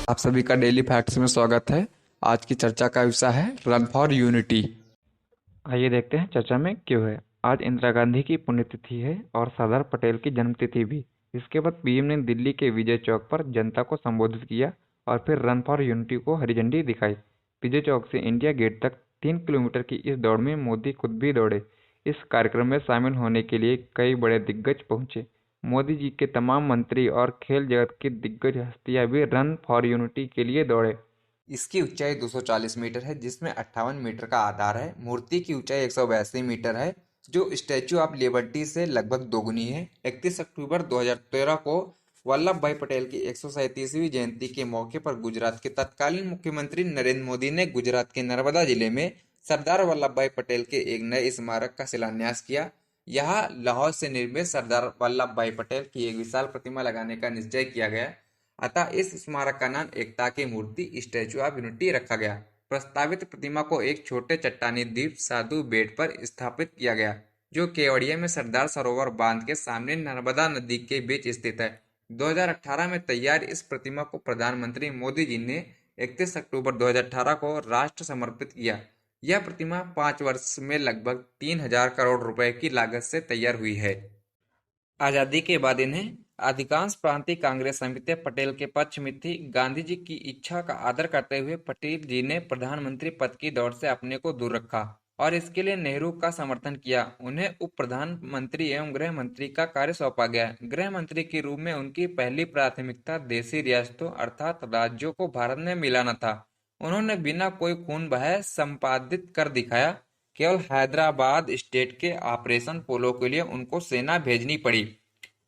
आप सभी का डेली फैक्ट्स में स्वागत है। आज की चर्चा का विषय है रन फॉर यूनिटी। आइए देखते हैं चर्चा में क्यों है। आज इंदिरा गांधी की पुण्यतिथि है और सरदार पटेल की जन्मतिथि भी। इसके बाद पीएम ने दिल्ली के विजय चौक पर जनता को संबोधित किया और फिर रन फॉर यूनिटी को हरी झंडी दिखाई। विजय चौक से इंडिया गेट तक 3 किलोमीटर की इस दौड़ में मोदी खुद भी दौड़े। इस कार्यक्रम में शामिल होने के लिए कई बड़े दिग्गज पहुंचे। मोदी जी के तमाम मंत्री और खेल जगत की दिग्गज हस्तियां भी रन फॉर यूनिटी के लिए दौड़े। इसकी ऊंचाई 240 मीटर है, जिसमें 58 मीटर का आधार है। मूर्ति की ऊंचाई 182 मीटर है, जो स्टैच्यू ऑफ लिबर्टी से लगभग दोगुनी है। 31 अक्टूबर 2013 को वल्लभ भाई पटेल की 137वीं जयंती के मौके पर गुजरात के तत्कालीन मुख्यमंत्री नरेंद्र मोदी ने गुजरात के नर्मदा जिले में सरदार वल्लभ भाई पटेल के एक नए स्मारक का शिलान्यास किया। यहाँ लाहौर से निर्मित सरदार वल्लभ भाई पटेल की एक विशाल प्रतिमा लगाने का निश्चय किया गया। अतः इस स्मारक का नाम एकता की मूर्ति स्टैच्यू ऑफ यूनिटी रखा गया। प्रस्तावित प्रतिमा को एक छोटे चट्टानी द्वीप साधु बेट पर स्थापित किया गया, जो केवड़िया में सरदार सरोवर बांध के सामने नर्मदा नदी के बीच स्थित है। 2018 में तैयार इस प्रतिमा को प्रधानमंत्री मोदी जी ने 31 अक्टूबर 2018 को राष्ट्र समर्पित किया। यह प्रतिमा 5 वर्ष में लगभग 3,000 करोड़ रुपए की लागत से तैयार हुई है। आजादी के बाद इन्हें अधिकांश प्रांतीय कांग्रेस समितियां पटेल के पक्ष में थी। गांधी जी की इच्छा का आदर करते हुए पटेल जी ने प्रधानमंत्री पद की दौड़ से अपने को दूर रखा और इसके लिए नेहरू का समर्थन किया। उन्हें उप प्रधानमंत्री एवं गृह मंत्री का कार्य सौंपा गया। गृह मंत्री के रूप में उनकी पहली प्राथमिकता देशी रियासतों अर्थात राज्यों को भारत में मिलाना था। उन्होंने बिना कोई खून बहाए संपादित कर दिखाया। केवल हैदराबाद स्टेट के ऑपरेशन पोलो के लिए उनको सेना भेजनी पड़ी।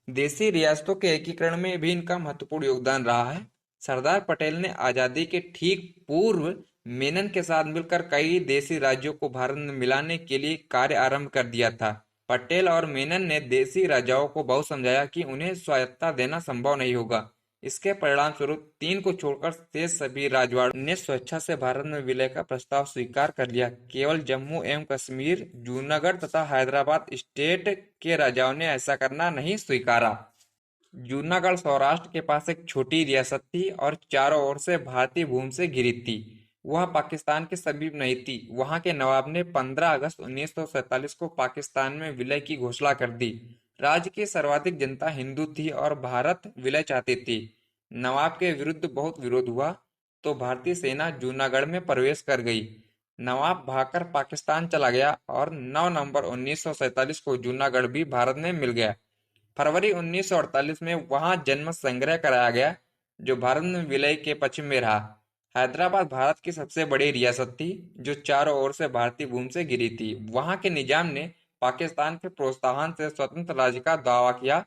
देशी रियासतों के एकीकरण में भी इनका महत्वपूर्ण योगदान रहा है। सरदार पटेल ने आजादी के ठीक पूर्व मेनन के साथ मिलकर कई देशी राज्यों को भारत में मिलाने के लिए कार्य आरंभ कर दिया था। पटेल और मेनन ने देशी राजाओं को बहुत समझाया कि उन्हें स्वायत्तता देना संभव नहीं होगा। इसके परिणाम स्वरूप तीन को छोड़कर शेष सभी राजवाड़ों ने स्वेच्छा से भारत में विलय का प्रस्ताव स्वीकार कर लिया। केवल जम्मू एवं कश्मीर, जूनागढ़ तथा हैदराबाद स्टेट के राजाओं ने ऐसा करना नहीं स्वीकारा। जूनागढ़ सौराष्ट्र के पास एक छोटी रियासत थी और चारों ओर से भारतीय भूमि से घिरी थी। वह पाकिस्तान के समीप नहीं थी। वहां के नवाब ने 15 अगस्त 1947 को पाकिस्तान में विलय की घोषणा कर दी। राज्य की सर्वाधिक जनता हिंदू थी और भारत विलय चाहती थी। नवाब के विरुद्ध बहुत विरोध हुआ तो भारतीय सेना जूनागढ़ में प्रवेश कर गई। नवाब भागकर पाकिस्तान चला गया और 9 नवंबर 1947 को जूनागढ़ भी भारत में मिल गया। फरवरी 1948 में वहां जन्म संग्रह कराया गया, जो भारत में विलय के पक्ष में रहा। हैदराबाद भारत की सबसे बड़ी रियासत थी, जो चारों ओर से भारतीय भूमि से घिरी थी। वहां के निजाम ने पाकिस्तान के प्रोत्साहन से स्वतंत्र राज्य का दावा किया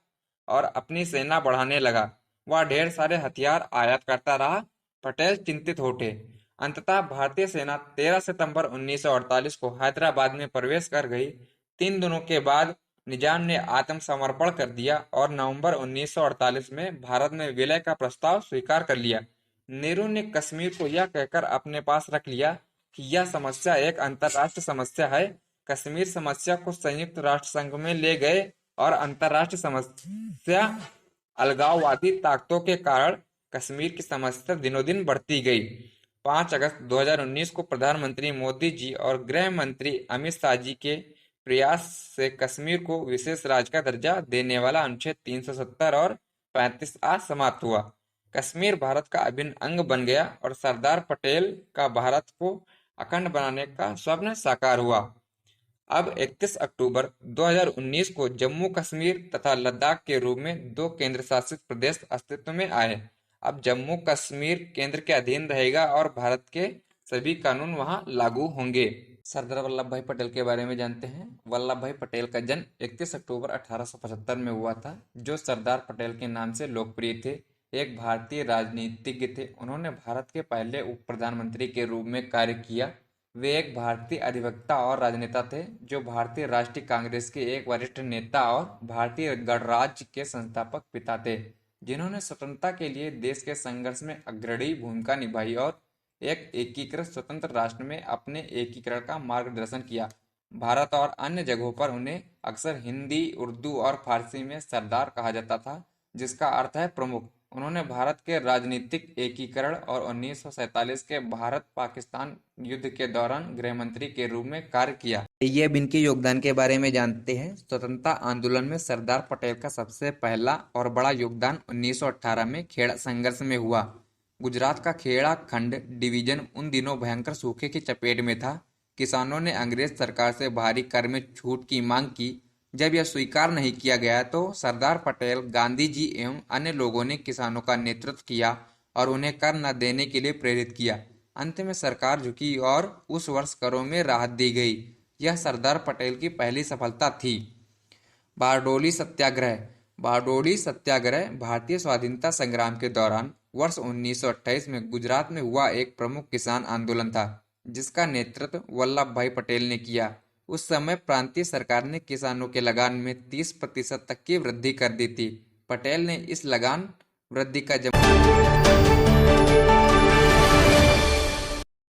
और अपनी सेना बढ़ाने लगा। वह ढेर सारे हथियार आयात करता रहा। पटेल चिंतित हो उठे। अंततः भारतीय सेना 13 सितंबर 1948 को हैदराबाद में प्रवेश कर गई। 3 दिनों के बाद निजाम ने आत्मसमर्पण कर दिया और नवंबर 1948 में भारत में विलय का प्रस्ताव स्वीकार कर लिया। नेहरू ने कश्मीर को यह कहकर अपने पास रख लिया कि यह समस्या एक अंतर्राष्ट्रीय समस्या है। कश्मीर समस्या को संयुक्त राष्ट्र संघ में ले गए और अंतर्राष्ट्रीय समस्या अलगाववादी ताकतों के कारण कश्मीर की समस्या दिनों दिन बढ़ती गई। 5 अगस्त 2019 को प्रधानमंत्री मोदी जी और गृह मंत्री अमित शाह जी के प्रयास से कश्मीर को विशेष राज्य का दर्जा देने वाला अनुच्छेद 370 और 35A समाप्त हुआ। कश्मीर भारत का अभिन्न अंग बन गया और सरदार पटेल का भारत को अखंड बनाने का स्वप्न साकार हुआ। अब 31 अक्टूबर 2019 को जम्मू कश्मीर तथा लद्दाख के रूप में दो केंद्र शासित प्रदेश अस्तित्व में आए। अब जम्मू कश्मीर केंद्र के अधीन रहेगा और भारत के सभी कानून वहां लागू होंगे। सरदार वल्लभ भाई पटेल के बारे में जानते हैं। वल्लभ भाई पटेल का जन्म 31 अक्टूबर 1875 में हुआ था, जो सरदार पटेल के नाम से लोकप्रिय थे। एक भारतीय राजनीतिज्ञ थे। उन्होंने भारत के पहले उप प्रधानमंत्री के रूप में कार्य किया। वे एक भारतीय अधिवक्ता और राजनेता थे, जो भारतीय राष्ट्रीय कांग्रेस के एक वरिष्ठ नेता और भारतीय गणराज्य के संस्थापक पिता थे, जिन्होंने स्वतंत्रता के लिए देश के संघर्ष में अग्रणी भूमिका निभाई और एक एकीकृत स्वतंत्र राष्ट्र में अपने एकीकरण का मार्गदर्शन किया। भारत और अन्य जगहों पर उन्हें अक्सर हिंदी, उर्दू और फारसी में सरदार कहा जाता था, जिसका अर्थ है प्रमुख। उन्होंने भारत के राजनीतिक एकीकरण और 1947 के भारत पाकिस्तान युद्ध के दौरान गृह मंत्री के रूप में कार्य किया। आइए अब इनके योगदान के बारे में जानते हैं। स्वतंत्रता आंदोलन में सरदार पटेल का सबसे पहला और बड़ा योगदान 1918 में खेड़ा संघर्ष में हुआ। गुजरात का खेड़ा खंड डिवीजन उन दिनों भयंकर सूखे की चपेट में था। किसानों ने अंग्रेज सरकार से भारी कर में छूट की मांग की। जब यह स्वीकार नहीं किया गया तो सरदार पटेल, गांधी जी एवं अन्य लोगों ने किसानों का नेतृत्व किया और उन्हें कर न देने के लिए प्रेरित किया। अंत में सरकार झुकी और उस वर्ष करों में राहत दी गई। यह सरदार पटेल की पहली सफलता थी। बारडोली सत्याग्रह। बारडोली सत्याग्रह भारतीय स्वाधीनता संग्राम के दौरान वर्ष 1928 में गुजरात में हुआ एक प्रमुख किसान आंदोलन था, जिसका नेतृत्व वल्लभ भाई पटेल ने किया। उस समय प्रांतीय सरकार ने किसानों के लगान में 30% तक की वृद्धि कर दी थी। पटेल ने इस लगान वृद्धि का